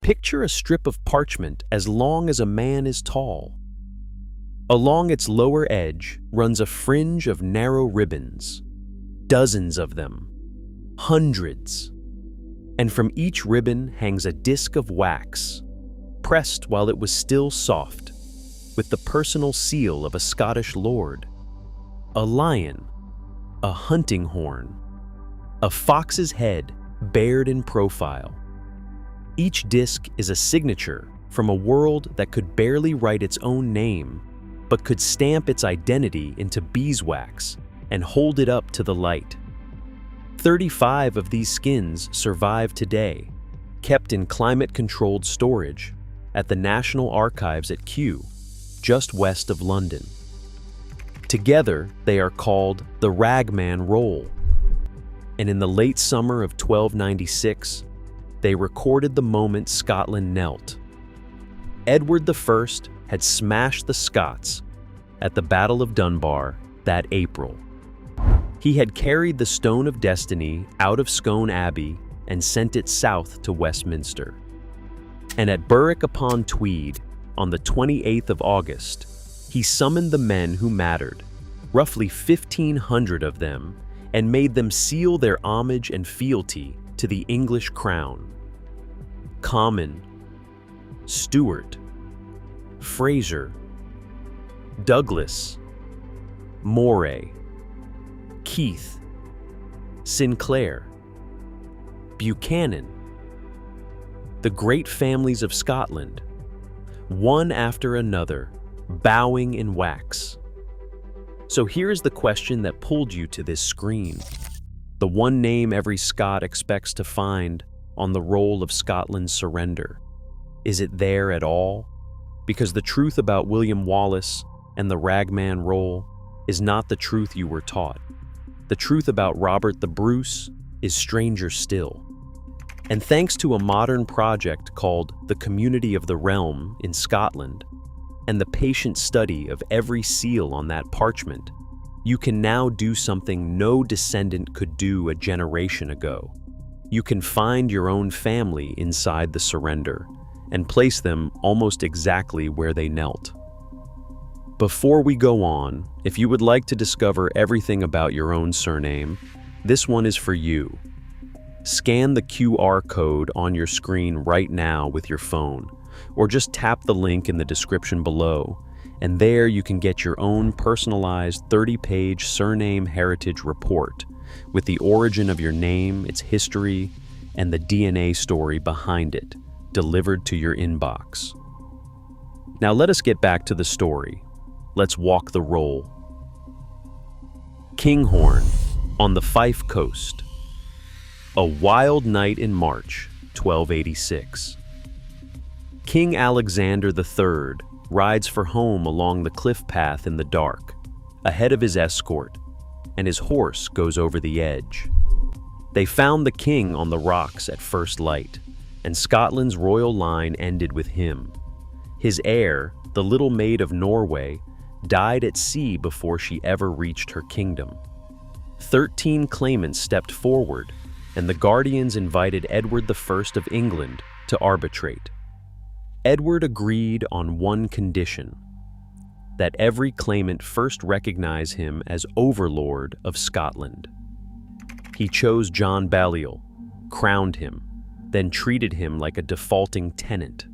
Picture a strip of parchment as long as a man is tall. Along its lower edge runs a fringe of narrow ribbons, dozens of them, hundreds. And from each ribbon hangs a disc of wax, pressed while it was still soft, with the personal seal of a Scottish lord. A lion, a hunting horn, a fox's head bared in profile. Each disc is a signature from a world that could barely write its own name, but could stamp its identity into beeswax and hold it up to the light. 35 of these skins survive today, kept in climate-controlled storage at the National Archives at Kew, just west of London. Together, they are called the Ragman Roll. And in the late summer of 1296, they recorded the moment Scotland knelt. Edward I had smashed the Scots at the Battle of Dunbar that April. He had carried the Stone of Destiny out of Scone Abbey and sent it south to Westminster. And at Berwick-upon-Tweed, on the 28th of August, he summoned the men who mattered, roughly 1,500 of them, and made them seal their homage and fealty to the English crown. Comyn, Stewart, Fraser, Douglas, Moray, Keith, Sinclair, Buchanan, the great families of Scotland, one after another, bowing in wax. So here's the question that pulled you to this screen. The one name every Scot expects to find on the roll of Scotland's surrender. Is it there at all? Because the truth about William Wallace and the Ragman Roll is not the truth you were taught. The truth about Robert the Bruce is stranger still. And thanks to a modern project called the Community of the Realm in Scotland, and the patient study of every seal on that parchment, you can now do something no descendant could do a generation ago. You can find your own family inside the surrender and place them almost exactly where they knelt. Before we go on, if you would like to discover everything about your own surname, this one is for you. Scan the QR code on your screen right now with your phone, or just tap the link in the description below, and there you can get your own personalized 30-page Surname Heritage Report with the origin of your name, its history, and the DNA story behind it, delivered to your inbox. Now let us get back to the story. Let's walk the roll. Kinghorn, on the Fife coast. A wild night in March, 1286. King Alexander III rides for home along the cliff path in the dark, ahead of his escort, and his horse goes over the edge. They found the king on the rocks at first light, and Scotland's royal line ended with him. His heir, the little maid of Norway, died at sea before she ever reached her kingdom. 13 claimants stepped forward, and the guardians invited Edward I of England to arbitrate. Edward agreed on one condition: that every claimant first recognize him as overlord of Scotland. He chose John Balliol, crowned him, then treated him like a defaulting tenant.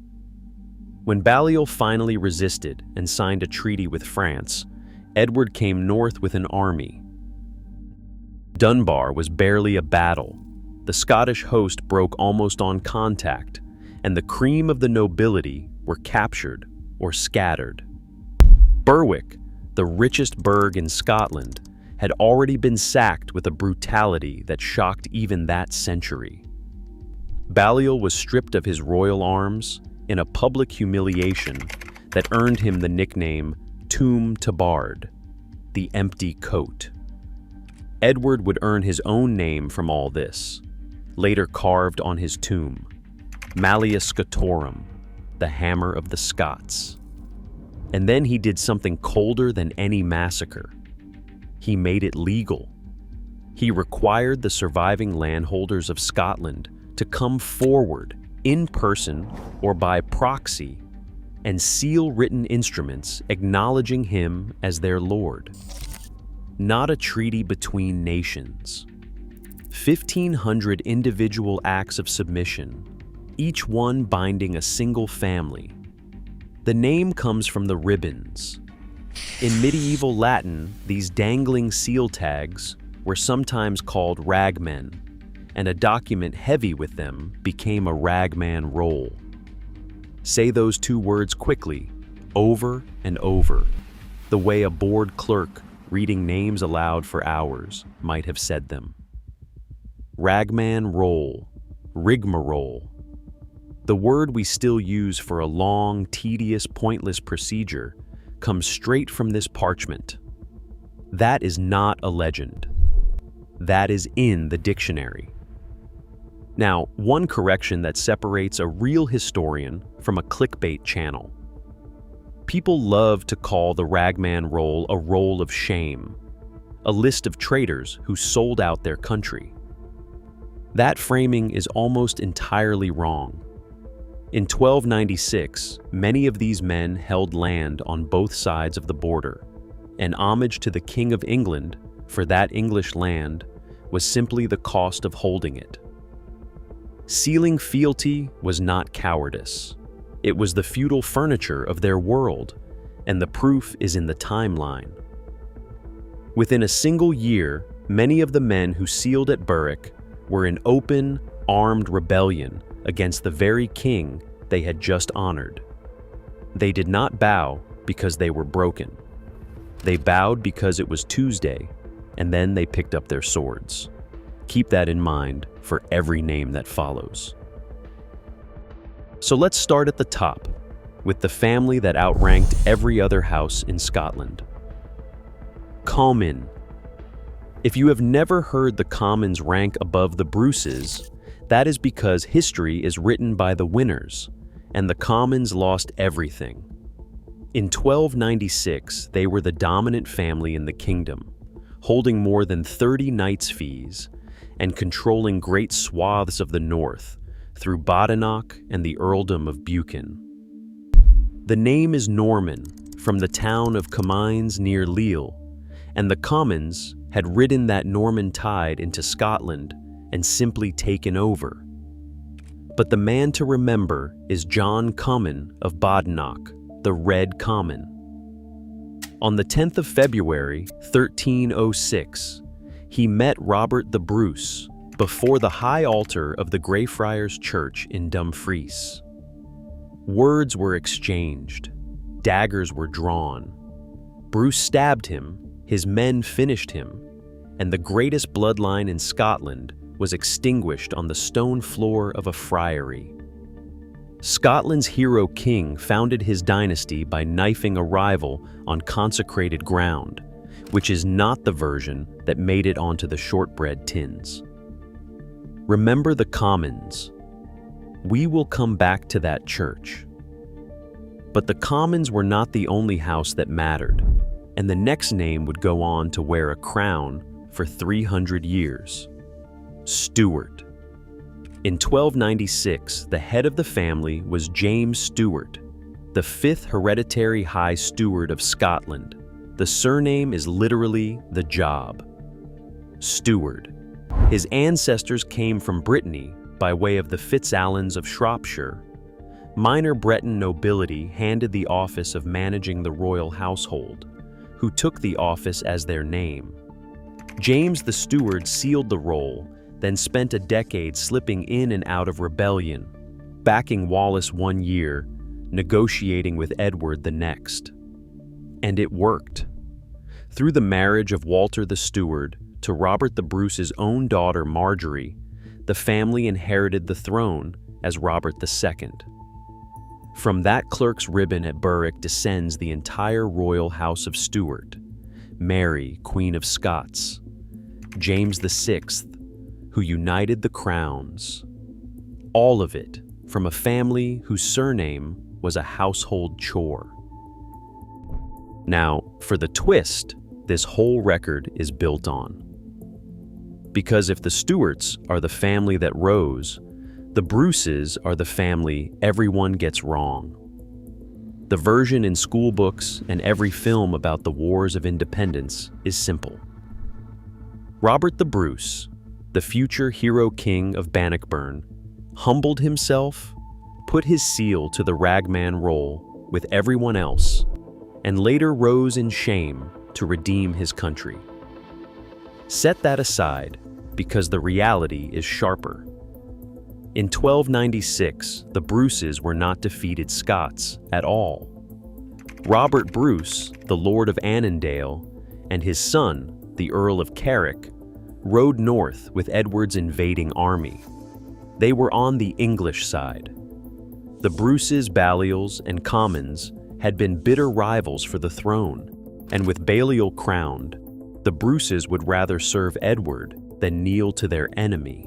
When Balliol finally resisted and signed a treaty with France, Edward came north with an army. Dunbar was barely a battle. The Scottish host broke almost on contact, and the cream of the nobility were captured or scattered. Berwick, the richest burgh in Scotland, had already been sacked with a brutality that shocked even that century. Balliol was stripped of his royal arms in a public humiliation that earned him the nickname Tomb Tabard, the empty coat. Edward would earn his own name from all this, later carved on his tomb, Malleus Scotorum, the hammer of the Scots. And then he did something colder than any massacre. He made it legal. He required the surviving landholders of Scotland to come forward in person or by proxy, and seal written instruments acknowledging him as their lord. Not a treaty between nations. 1,500 individual acts of submission, each one binding a single family. The name comes from the ribbons. In medieval Latin, these dangling seal tags were sometimes called ragmen, and a document heavy with them became a Ragman Roll. Say those two words quickly, over and over, the way a bored clerk reading names aloud for hours might have said them. Ragman Roll, rigmarole. The word we still use for a long, tedious, pointless procedure comes straight from this parchment. That is not a legend. That is in the dictionary. Now, one correction that separates a real historian from a clickbait channel. People love to call the Ragman Roll a roll of shame, a list of traitors who sold out their country. That framing is almost entirely wrong. In 1296, many of these men held land on both sides of the border, and homage to the King of England for that English land was simply the cost of holding it. Sealing fealty was not cowardice. It was the feudal furniture of their world, and the proof is in the timeline. Within a single year, many of the men who sealed at Berwick were in open, armed rebellion against the very king they had just honored. They did not bow because they were broken. They bowed because it was Tuesday, and then they picked up their swords. Keep that in mind for every name that follows. So let's start at the top, with the family that outranked every other house in Scotland. Comyn. If you have never heard the Comyns rank above the Bruces, that is because history is written by the winners, and the Comyns lost everything. In 1296, they were the dominant family in the kingdom, holding more than 30 knights' fees and controlling great swaths of the north through Badenoch and the earldom of Buchan. The name is Norman, from the town of Comyns near Lille, and the Comyns had ridden that Norman tide into Scotland and simply taken over. But the man to remember is John Comyn of Badenoch, the Red Comyn. On the 10th of February, 1306, he met Robert the Bruce before the high altar of the Greyfriars Church in Dumfries. Words were exchanged, daggers were drawn. Bruce stabbed him, his men finished him, and the greatest bloodline in Scotland was extinguished on the stone floor of a friary. Scotland's hero king founded his dynasty by knifing a rival on consecrated ground, which is not the version that made it onto the shortbread tins. Remember the Comyns. We will come back to that church. But the Comyns were not the only house that mattered, and the next name would go on to wear a crown for 300 years. Stewart. In 1296, the head of the family was James Stewart, the 5th hereditary High Steward of Scotland. The surname is literally the job. Steward. His ancestors came from Brittany by way of the Fitzalans of Shropshire. Minor Breton nobility handed the office of managing the royal household, who took the office as their name. James the Steward sealed the roll, then spent a decade slipping in and out of rebellion, backing Wallace one year, negotiating with Edward the next. And it worked. Through the marriage of Walter the Steward to Robert the Bruce's own daughter Marjorie, the family inherited the throne as Robert II. From that clerk's ribbon at Berwick descends the entire royal house of Stewart, Mary, Queen of Scots, James VI, who united the crowns. All of it from a family whose surname was a household chore. Now, for the twist, this whole record is built on. Because if the Stewarts are the family that rose, The Bruces are the family everyone gets wrong. The version in school books and every film about the Wars of Independence is simple. Robert the Bruce, the future hero king of Bannockburn, humbled himself, put his seal to the Ragman Roll with everyone else, and later rose in shame to redeem his country. Set that aside, because the reality is sharper. In 1296, the Bruces were not defeated Scots at all. Robert Bruce, the Lord of Annandale, and his son, the Earl of Carrick, rode north with Edward's invading army. They were on the English side. The Bruces, Balliols, and Comyns had been bitter rivals for the throne, and with Balliol crowned, the Bruces would rather serve Edward than kneel to their enemy.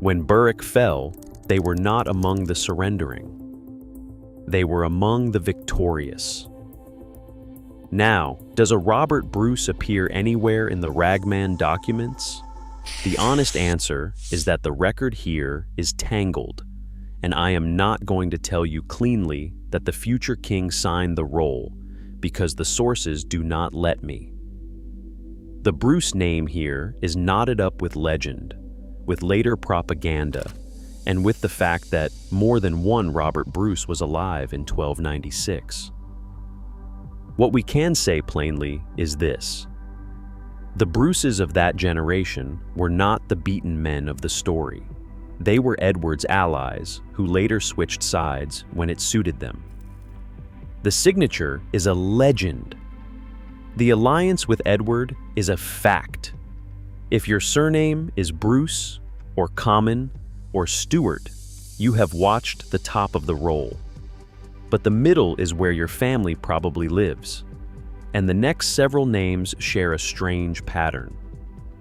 When Berwick fell, they were not among the surrendering. They were among the victorious. Now, does a Robert Bruce appear anywhere in the Ragman documents? The honest answer is that the record here is tangled, and I am not going to tell you cleanly that the future king signed the roll, because the sources do not let me. The Bruce name here is knotted up with legend, with later propaganda, and with the fact that more than one Robert Bruce was alive in 1296. What we can say plainly is this: the Bruces of that generation were not the beaten men of the story. They were Edward's allies, who later switched sides when it suited them. The signature is a legend. The alliance with Edward is a fact. If your surname is Bruce, or Comyn, or Stewart, you have watched the top of the roll. But the middle is where your family probably lives, and the next several names share a strange pattern.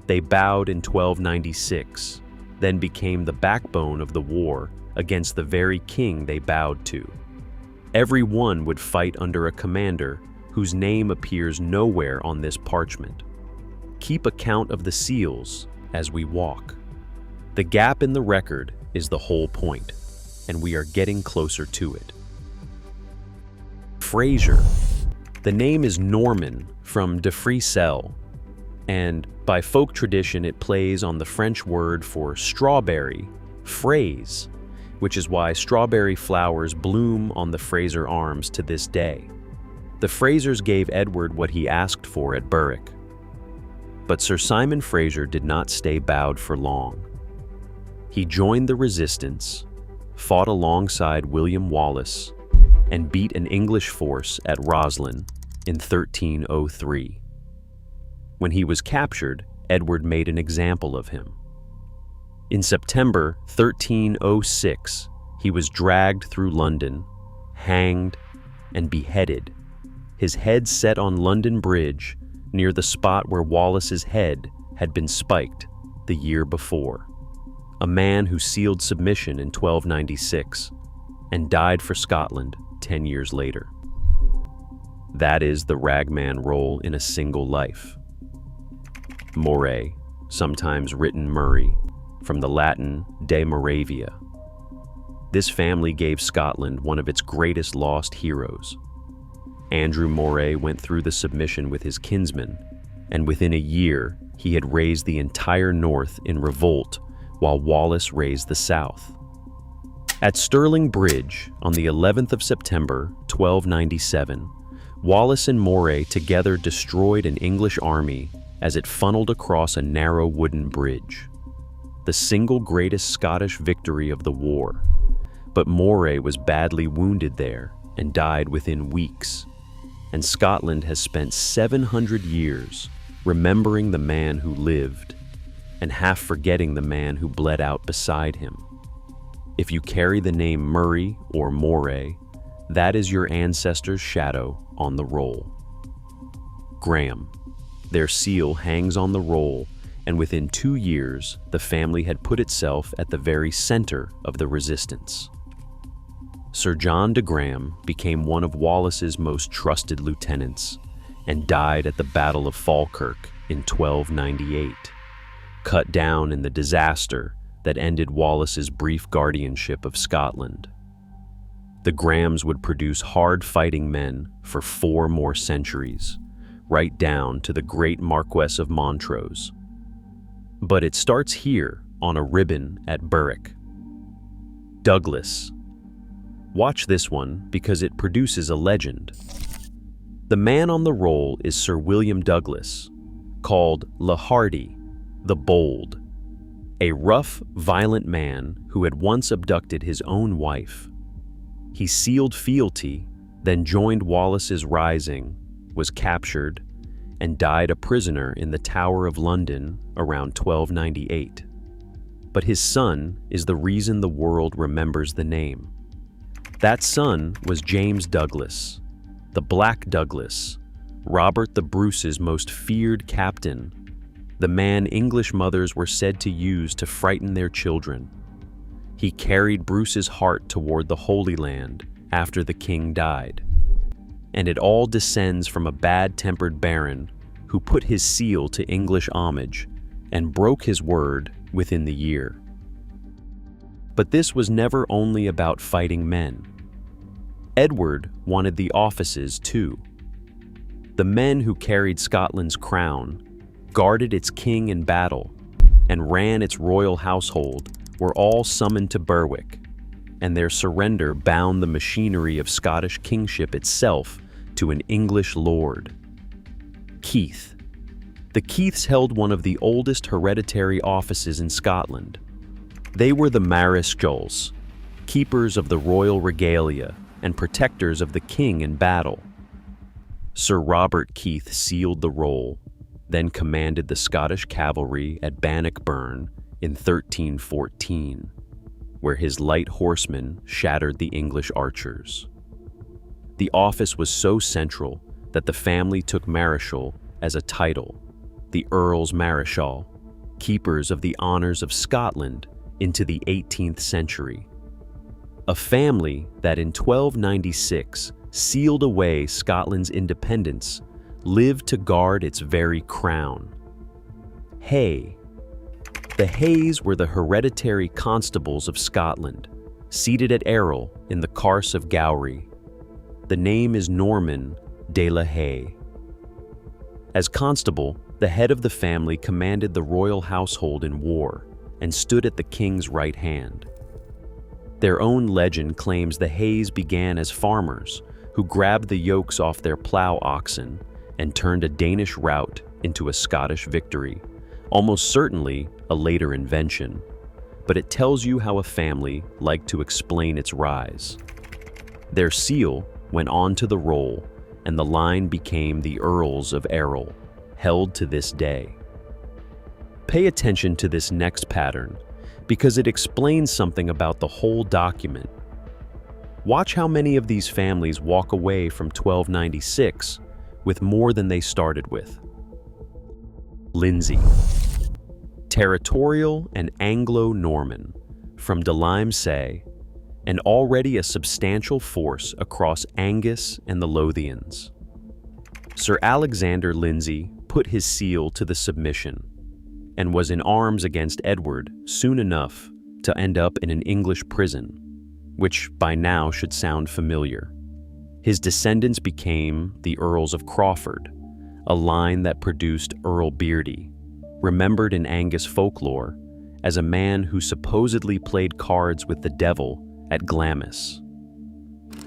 They bowed in 1296, then became the backbone of the war against the very king they bowed to. Every one would fight under a commander whose name appears nowhere on this parchment. Keep account of the seals as we walk. The gap in the record is the whole point, and we are getting closer to it. Fraser. The name is Norman from de Frisel, and by folk tradition it plays on the French word for strawberry, fraise, which is why strawberry flowers bloom on the Fraser arms to this day. The Frasers gave Edward what he asked for at Berwick. But Sir Simon Fraser did not stay bowed for long. He joined the resistance, fought alongside William Wallace, and beat an English force at Roslin in 1303. When he was captured, Edward made an example of him. In September 1306, he was dragged through London, hanged, and beheaded, his head set on London Bridge near the spot where Wallace's head had been spiked the year before. A man who sealed submission in 1296 and died for Scotland 10 years later. That is the Ragman Roll in a single life. Moray, sometimes written Murray, from the Latin de Moravia. This family gave Scotland one of its greatest lost heroes. Andrew Moray went through the submission with his kinsmen, and within a year he had raised the entire north in revolt while Wallace raised the south. At Stirling Bridge, on the 11th of September, 1297, Wallace and Moray together destroyed an English army as it funneled across a narrow wooden bridge. The single greatest Scottish victory of the war. But Moray was badly wounded there and died within weeks. And Scotland has spent 700 years remembering the man who lived and half forgetting the man who bled out beside him. If you carry the name Murray or Moray, that is your ancestor's shadow on the roll. Graham. Their seal hangs on the roll, and within 2 years, the family had put itself at the very center of the resistance. Sir John de Graham became one of Wallace's most trusted lieutenants and died at the Battle of Falkirk in 1298, cut down in the disaster that ended Wallace's brief guardianship of Scotland. The Grahams would produce hard-fighting men for 4 more centuries, right down to the great Marquess of Montrose. But it starts here on a ribbon at Berwick. Douglas. Watch this one because it produces a legend. The man on the roll is Sir William Douglas, called Le Hardy, the Bold, a rough, violent man who had once abducted his own wife. He sealed fealty, then joined Wallace's rising, was captured, and died a prisoner in the Tower of London around 1298. But his son is the reason the world remembers the name. That son was James Douglas, the Black Douglas, Robert the Bruce's most feared captain, the man English mothers were said to use to frighten their children. He carried Bruce's heart toward the Holy Land after the king died. And it all descends from a bad-tempered baron who put his seal to English homage and broke his word within the year. But this was never only about fighting men. Edward wanted the offices too. The men who carried Scotland's crown, guarded its king in battle, and ran its royal household were all summoned to Berwick, and their surrender bound the machinery of Scottish kingship itself to an English lord. Keith. The Keiths held one of the oldest hereditary offices in Scotland. They were the Mareschals, keepers of the royal regalia and protectors of the king in battle. Sir Robert Keith sealed the roll, then commanded the Scottish cavalry at Bannockburn in 1314, where his light horsemen shattered the English archers. The office was so central that the family took Mareschal as a title, the Earls Mareschal, keepers of the honors of Scotland into the 18th century. A family that in 1296 sealed away Scotland's independence lived to guard its very crown. Hay. The Hays were the hereditary constables of Scotland, seated at Errol in the Carse of Gowrie. The name is Norman de la Haye. As constable, the head of the family commanded the royal household in war and stood at the king's right hand. Their own legend claims the Hays began as farmers who grabbed the yokes off their plow oxen and turned a Danish rout into a Scottish victory, almost certainly a later invention, but it tells you how a family liked to explain its rise. Their seal went on to the roll, and the line became the Earls of Errol, held to this day. Pay attention to this next pattern, because it explains something about the whole document. Watch how many of these families walk away from 1296 with more than they started with. Lindsay. Territorial and Anglo-Norman, from Delimesay, and already a substantial force across Angus and the Lothians. Sir Alexander Lindsay put his seal to the submission, and was in arms against Edward soon enough to end up in an English prison, which by now should sound familiar. His descendants became the Earls of Crawford, a line that produced Earl Beardy, remembered in Angus folklore as a man who supposedly played cards with the devil at Glamis.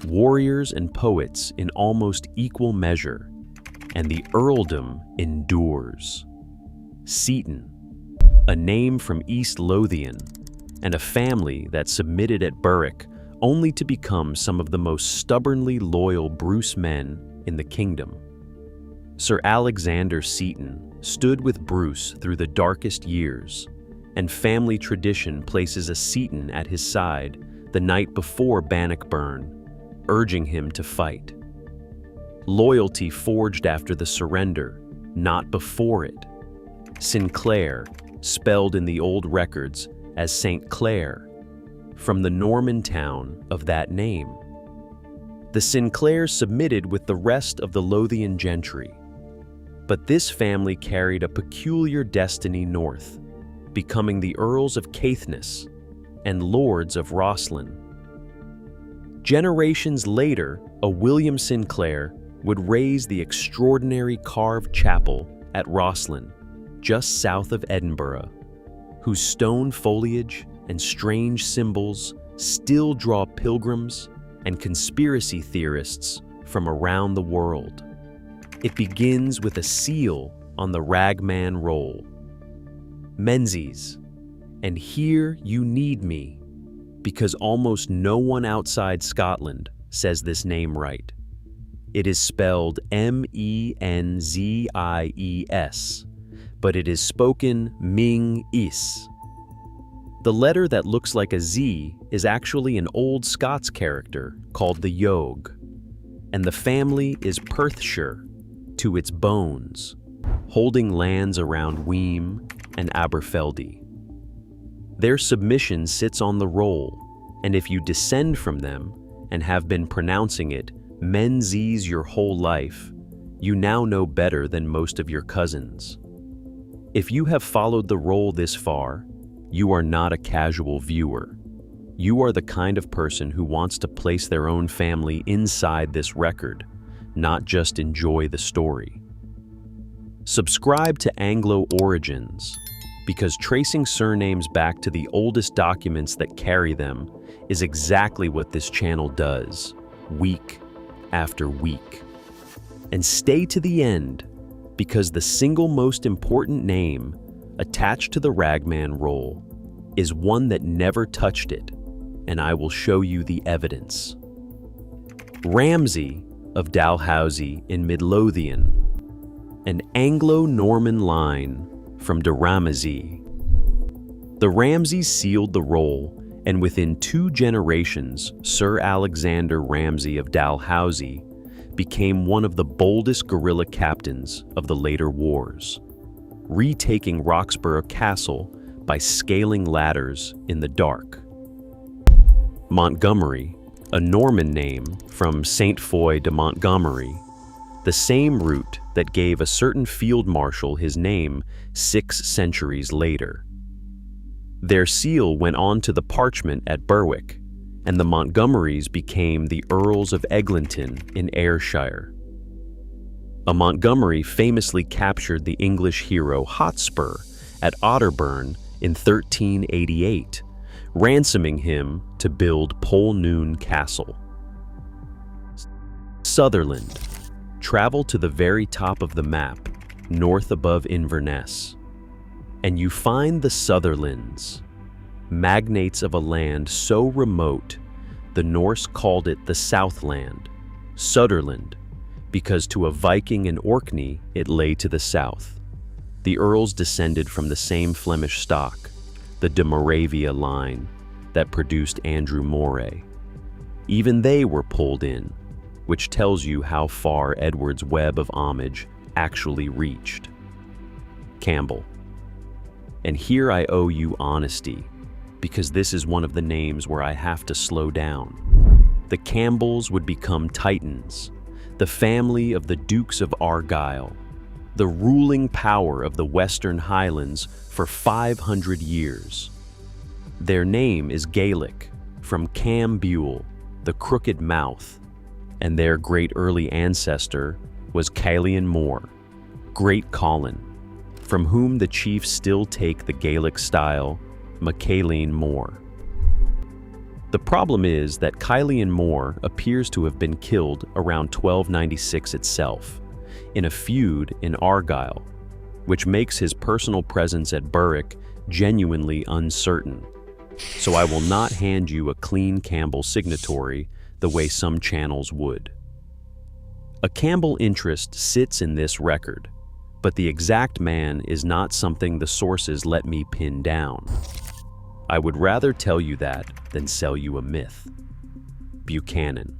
Warriors and poets in almost equal measure, and the earldom endures. Seaton, a name from East Lothian, and a family that submitted at Berwick only to become some of the most stubbornly loyal Bruce men in the kingdom. Sir Alexander Seaton stood with Bruce through the darkest years, and family tradition places a Seaton at his side the night before Bannockburn, urging him to fight. Loyalty forged after the surrender, not before it. Sinclair, spelled in the old records as St. Clair, from the Norman town of that name. The Sinclairs submitted with the rest of the Lothian gentry, but this family carried a peculiar destiny north. becoming the Earls of Caithness and Lords of Rosslyn. Generations later, a William Sinclair would raise the extraordinary carved chapel at Rosslyn, just south of Edinburgh, whose stone foliage and strange symbols still draw pilgrims and conspiracy theorists from around the world. It begins with a seal on the Ragman Roll. Menzies, and here you need me, because almost no one outside Scotland says this name right. It is spelled Menzies, but it is spoken Ming-is. The letter that looks like a Z is actually an old Scots character called the Yogh, and the family is Perthshire to its bones, holding lands around Weem and Aberfeldy. Their submission sits on the roll, and if you descend from them and have been pronouncing it Menzies your whole life, you now know better than most of your cousins. If you have followed the roll this far, you are not a casual viewer. You are the kind of person who wants to place their own family inside this record, not just enjoy the story. Subscribe to Anglo Origins, because tracing surnames back to the oldest documents that carry them is exactly what this channel does, week after week. And stay to the end, because the single most important name attached to the Ragman Roll is one that never touched it, and I will show you the evidence. Ramsay of Dalhousie in Midlothian, an Anglo-Norman line from de Ramsay. The Ramsays sealed the roll, and within 2 generations, Sir Alexander Ramsay of Dalhousie became one of the boldest guerrilla captains of the later wars, retaking Roxburgh Castle by scaling ladders in the dark. Montgomery, a Norman name from Saint Foy de Montgomery, the same route that gave a certain field marshal his name 6 centuries later. Their seal went on to the parchment at Berwick, and the Montgomerys became the Earls of Eglinton in Ayrshire. A Montgomery famously captured the English hero Hotspur at Otterburn in 1388, ransoming him to build Polnoon Castle. Sutherland. Travel to the very top of the map, north above Inverness, and you find the Sutherlands, magnates of a land so remote, the Norse called it the Southland, Sutherland, because to a Viking in Orkney it lay to the south. The earls descended from the same Flemish stock, the de Moravia line, that produced Andrew Moray. Even they were pulled in, which tells you how far Edward's web of homage actually reached. Campbell. And here I owe you honesty, because this is one of the names where I have to slow down. The Campbells would become Titans, the family of the Dukes of Argyll, the ruling power of the Western Highlands for 500 years. Their name is Gaelic, from Cam Buell, the crooked mouth, and their great early ancestor was Caelian Mór, Great Colin, from whom the chiefs still take the Gaelic style, Macaeline Mór. The problem is that Caelian Mór appears to have been killed around 1296 itself, in a feud in Argyll, which makes his personal presence at Berwick genuinely uncertain. So I will not hand you a clean Campbell signatory the way some channels would. A Campbell interest sits in this record, but the exact man is not something the sources let me pin down. I would rather tell you that than sell you a myth. Buchanan.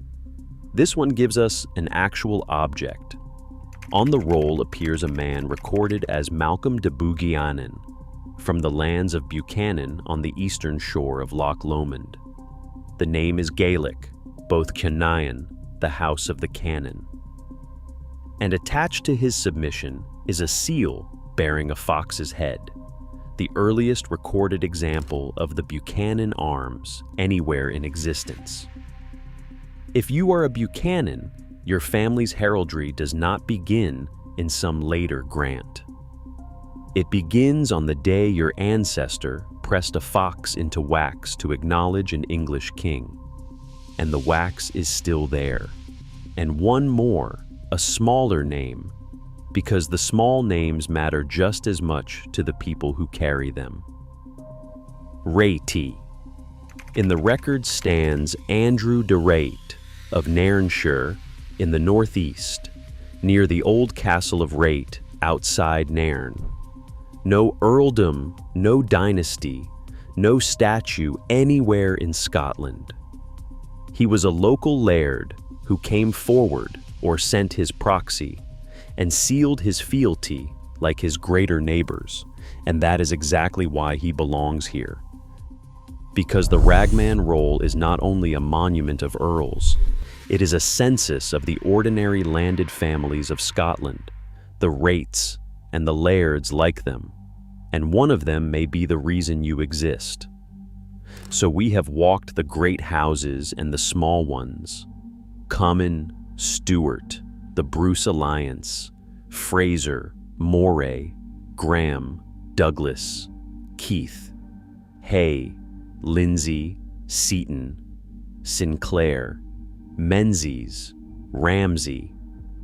This one gives us an actual object. On the roll appears a man recorded as Malcolm de Buchanan, from the lands of Buchanan on the eastern shore of Loch Lomond. The name is Gaelic, both Canaan, the house of the cannon. And attached to his submission is a seal bearing a fox's head, the earliest recorded example of the Buchanan arms anywhere in existence. If you are a Buchanan, your family's heraldry does not begin in some later grant. It begins on the day your ancestor pressed a fox into wax to acknowledge an English king, and the wax is still there. And one more, a smaller name, because the small names matter just as much to the people who carry them. Rayte. In the record stands Andrew de Rayte of Nairnshire in the northeast, near the old castle of Rayte outside Nairn. No earldom, no dynasty, no statue anywhere in Scotland. He was a local laird who came forward or sent his proxy and sealed his fealty like his greater neighbors, and that is exactly why he belongs here. Because the Ragman Roll is not only a monument of earls, it is a census of the ordinary landed families of Scotland, the Raytes and the lairds like them, and one of them may be the reason you exist. So we have walked the great houses and the small ones, Comyn, Stewart, the Bruce Alliance, Fraser, Moray, Graham, Douglas, Keith, Hay, Lindsay, Seaton, Sinclair, Menzies, Ramsay,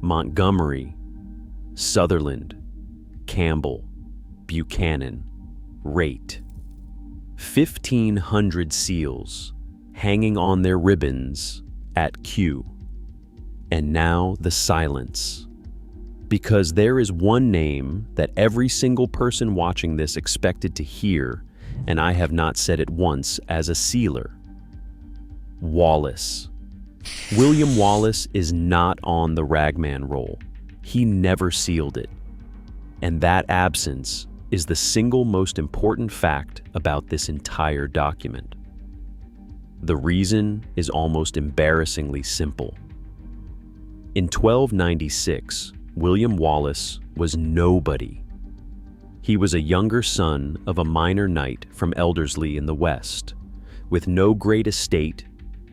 Montgomery, Sutherland, Campbell, Buchanan, Rayte. 1,500 seals hanging on their ribbons at Kew. And now the silence. Because there is one name that every single person watching this expected to hear, and I have not said it once as a sealer. Wallace. William Wallace is not on the Ragman Roll. He never sealed it. And that absence is the single most important fact about this entire document. The reason is almost embarrassingly simple. In 1296, William Wallace was nobody. He was a younger son of a minor knight from Elderslie in the west, with no great estate,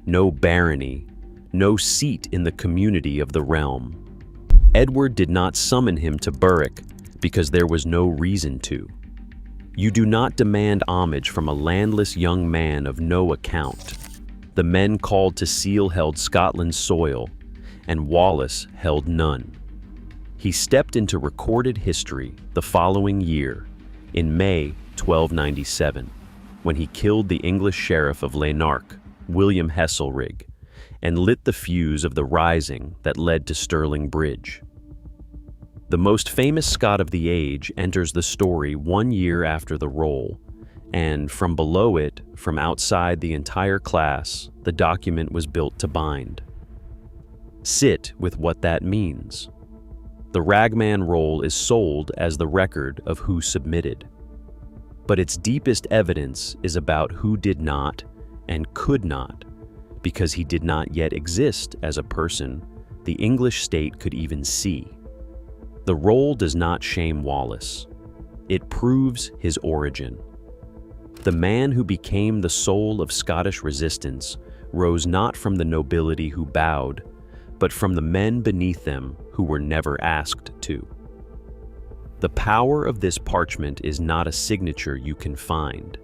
no barony, no seat in the community of the realm. Edward did not summon him to Berwick because there was no reason to. You do not demand homage from a landless young man of no account. The men called to seal held Scotland's soil, and Wallace held none. He stepped into recorded history the following year, in May 1297, when he killed the English sheriff of Lanark, William Heselrigg, and lit the fuse of the rising that led to Stirling Bridge. The most famous Scot of the age enters the story 1 year after the roll, and from below it, from outside the entire class, the document was built to bind. Sit with what that means. The Ragman Roll is sold as the record of who submitted, but its deepest evidence is about who did not and could not, because he did not yet exist as a person the English state could even see. The roll does not shame Wallace. It proves his origin. The man who became the soul of Scottish resistance rose not from the nobility who bowed, but from the men beneath them who were never asked to. The power of this parchment is not a signature you can find.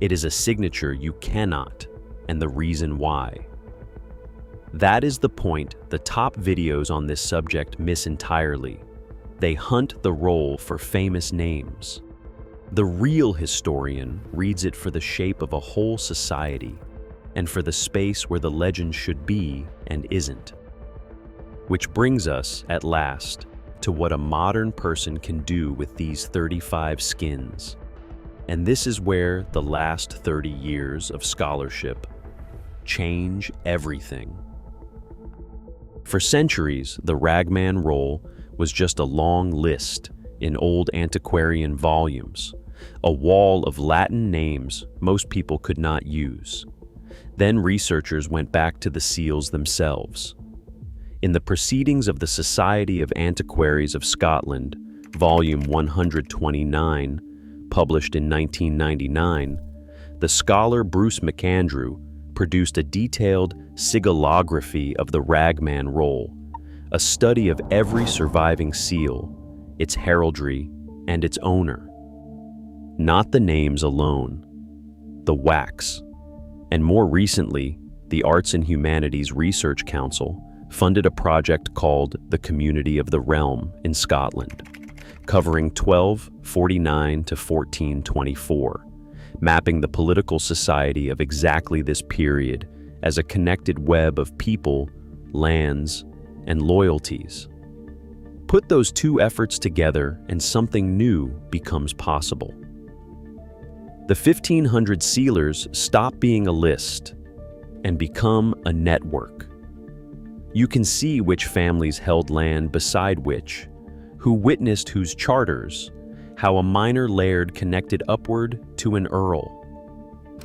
It is a signature you cannot, and the reason why. That is the point the top videos on this subject miss entirely. They hunt the roll for famous names. The real historian reads it for the shape of a whole society, and for the space where the legend should be and isn't. Which brings us, at last, to what a modern person can do with these 35 skins. And this is where the last 30 years of scholarship change everything. For centuries, the Ragman Roll was just a long list in old antiquarian volumes, a wall of Latin names most people could not use. Then researchers went back to the seals themselves. In the Proceedings of the Society of Antiquaries of Scotland, volume 129, published in 1999, the scholar Bruce McAndrew produced a detailed sigillography of the Ragman Roll, a study of every surviving seal, its heraldry, and its owner. Not the names alone, the wax. And more recently, the Arts and Humanities Research Council funded a project called the Community of the Realm in Scotland, covering 1249 to 1424, mapping the political society of exactly this period as a connected web of people, lands, and loyalties. Put those two efforts together and something new becomes possible. The 1500 sealers stop being a list and become a network. You can see which families held land beside which, who witnessed whose charters, how a minor laird connected upward to an earl.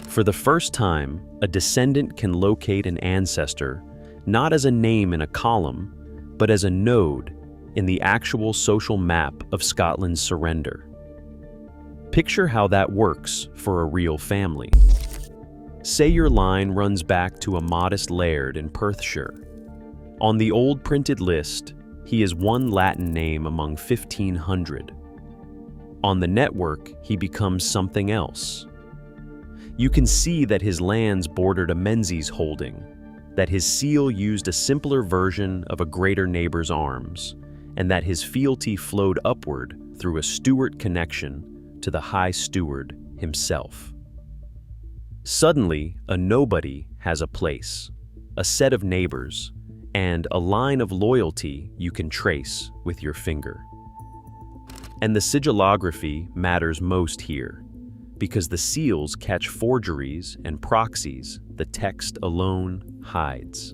For the first time, a descendant can locate an ancestor not as a name in a column, but as a node in the actual social map of Scotland's surrender. Picture how that works for a real family. Say your line runs back to a modest laird in Perthshire. On the old printed list, he is one Latin name among 1,500. On the network, he becomes something else. You can see that his lands bordered a Menzies holding, that his seal used a simpler version of a greater neighbor's arms, and that his fealty flowed upward through a Stewart connection to the High Steward himself. Suddenly, a nobody has a place, a set of neighbors, and a line of loyalty you can trace with your finger. And the sigillography matters most here, because the seals catch forgeries and proxies the text alone hides.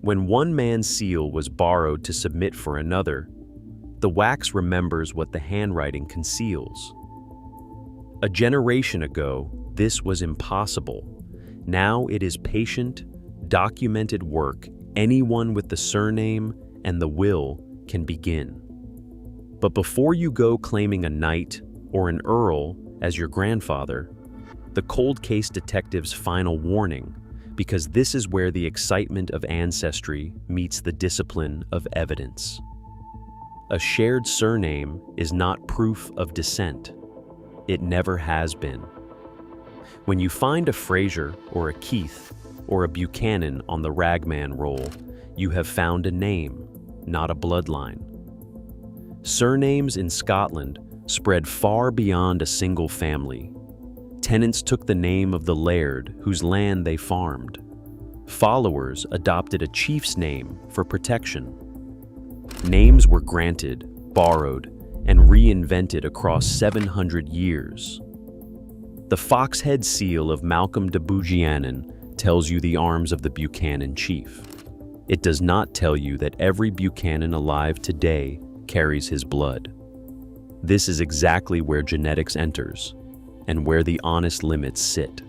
When one man's seal was borrowed to submit for another, the wax remembers what the handwriting conceals. A generation ago, this was impossible. Now it is patient, documented work anyone with the surname and the will can begin. But before you go claiming a knight or an earl as your grandfather, the cold case detective's final warning, because this is where the excitement of ancestry meets the discipline of evidence. A shared surname is not proof of descent. It never has been. When you find a Fraser or a Keith or a Buchanan on the Ragman Roll, you have found a name, not a bloodline. Surnames in Scotland spread far beyond a single family. Tenants took the name of the laird whose land they farmed. Followers adopted a chief's name for protection. Names were granted, borrowed, and reinvented across 700 years. The foxhead seal of Malcolm de Buchanan tells you the arms of the Buchanan chief. It does not tell you that every Buchanan alive today carries his blood. This is exactly where genetics enters, and where the honest limits sit.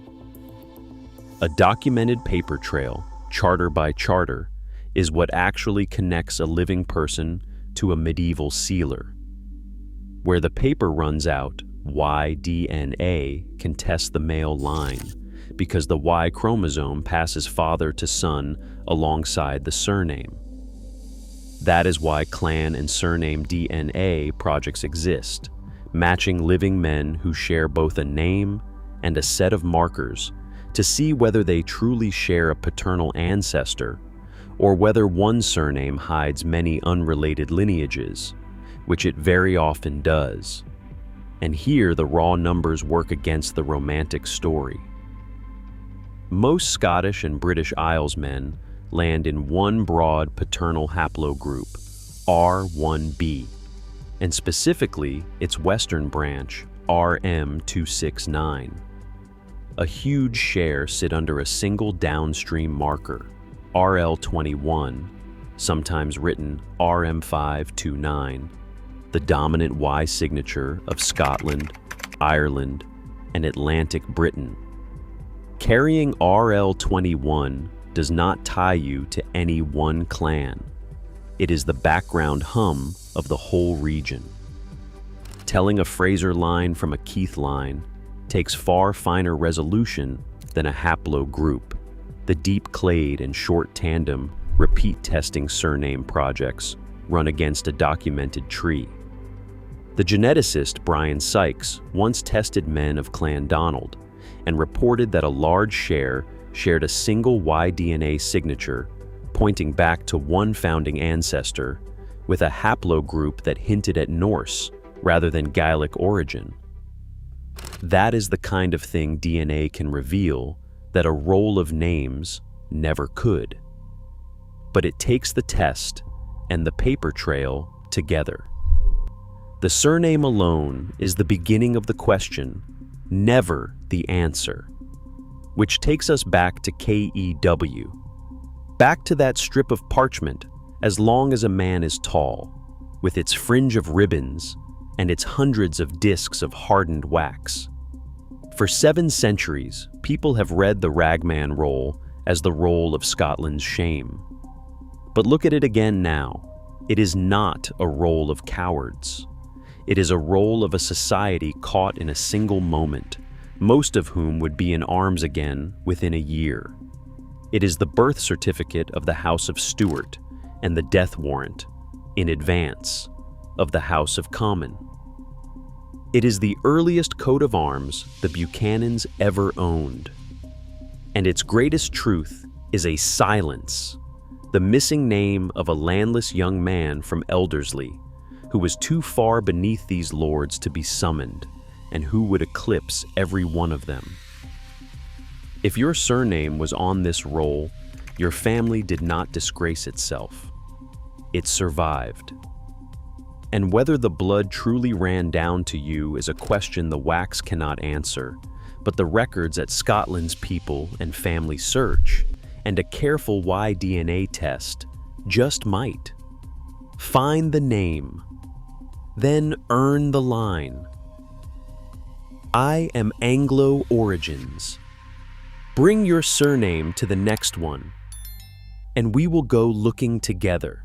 A documented paper trail, charter by charter, is what actually connects a living person to a medieval sealer. Where the paper runs out, Y-DNA can test the male line, because the Y chromosome passes father to son alongside the surname. That is why clan and surname DNA projects exist, matching living men who share both a name and a set of markers to see whether they truly share a paternal ancestor or whether one surname hides many unrelated lineages, which it very often does. And here the raw numbers work against the romantic story. Most Scottish and British Isles men land in one broad paternal haplogroup, R1b, and specifically its western branch, RM269. A huge share sit under a single downstream marker, RL21, sometimes written RM529, the dominant Y signature of Scotland, Ireland, and Atlantic Britain. Carrying RL21 does not tie you to any one clan. It is the background hum of the whole region. Telling a Fraser line from a Keith line takes far finer resolution than a haplogroup. The deep-clade and short tandem repeat testing surname projects run against a documented tree. The geneticist Brian Sykes once tested men of Clan Donald and reported that a large share shared a single Y-DNA signature pointing back to one founding ancestor with a haplogroup that hinted at Norse rather than Gaelic origin. That is the kind of thing DNA can reveal that a roll of names never could. But it takes the test and the paper trail together. The surname alone is the beginning of the question, never the answer. Which takes us back to KEW. Back to that strip of parchment, as long as a man is tall, with its fringe of ribbons and its hundreds of discs of hardened wax. For 7 centuries, people have read the Ragman Roll as the roll of Scotland's shame. But look at it again now. It is not a roll of cowards. It is a roll of a society caught in a single moment, most of whom would be in arms again within a year. It is the birth certificate of the House of Stewart and the death warrant, in advance, of the House of Comyn. It is the earliest coat of arms the Buchanans ever owned. And its greatest truth is a silence, the missing name of a landless young man from Elderslie, who was too far beneath these lords to be summoned, and who would eclipse every one of them. If your surname was on this roll, your family did not disgrace itself. It survived. And whether the blood truly ran down to you is a question the wax cannot answer, but the records at Scotland's People and Family Search and a careful Y-DNA test just might. Find the name, then earn the line. I am Anglo Origins. Bring your surname to the next one, and we will go looking together.